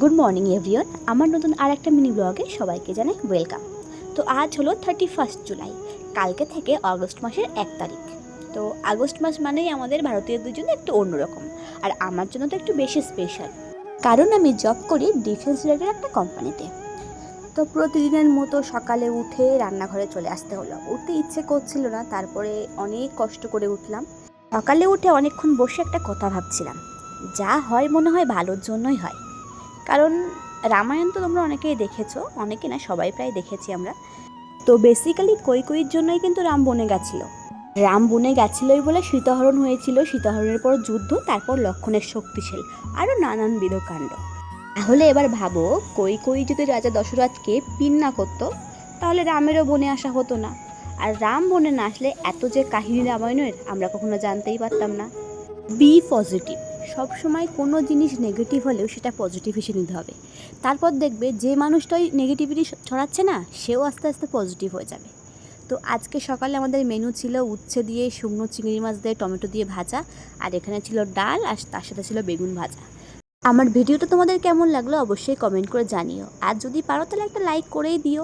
Good morning everyone, আমার নতুন আর একটা মিনি ব্লগে সবাইকে জানাই ওয়েলকাম। তো আজ হলো 31 জুলাই, কালকে থেকে আগস্ট মাসের 1 তারিখ। তো আগস্ট মাস মানেই আমাদের ভারতীয়দের জন্য একটু অন্যরকম, আর আমার জন্য তো একটু বেশি স্পেশাল, কারণ আমি জব করি ডিফেন্স রিলেটেড একটা কোম্পানিতে। তো প্রতিদিনের মতো সকালে উঠে রান্নাঘরে চলে আসতে হলো। উঠতে ইচ্ছে করছিল না, তারপরে অনেক কষ্ট করে উঠলাম। সকালে উঠে অনেকক্ষণ বসে একটা কথা ভাবছিলাম, যা হয় মনে হয় ভালোর জন্যই হয়। কারণ রামায়ণ তো তোমরা অনেকেই দেখেছো, অনেকে না সবাই প্রায় দেখেছি আমরা। তো বেসিক্যালি কৈকেয়ীর জন্যই কিন্তু রাম বনে গেছিল। রাম বনে গেছিলই বলে সীতাহরণ হয়েছিল, সীতাহরণের পর যুদ্ধ, তারপর লক্ষণের শক্তিশাল, আরও নানানবিধ কাণ্ড। তাহলে এবার ভাবো, কৈকেয়ী যদি রাজা দশরথকে পিন না করতো, তাহলে রামেরও বনে আসা হতো না। আর রাম বনে না আসলে এত যে কাহিনী রামায়ণের আমরা কখনো জানতেই পারতাম না। Be positive. সবসময় কোনো জিনিস নেগেটিভ হলেও সেটা পজিটিভ হিসেবে নিতে হবে। তারপর দেখবে যে মানুষটা ওই নেগেটিভিটি ছড়াচ্ছে না, সেও আস্তে আস্তে পজিটিভ হয়ে যাবে। তো আজকে সকালে আমাদের মেনু ছিল উচ্ছে দিয়ে, শুকনো চিংড়ি মাছ দিয়ে, টমেটো দিয়ে ভাজা, আর এখানে ছিল ডাল, আর তার সাথে ছিল বেগুন ভাজা। আমার ভিডিওটা তোমাদের কেমন লাগলো অবশ্যই কমেন্ট করে জানিও, আর যদি পারো তাহলে একটা লাইক করেই দিও।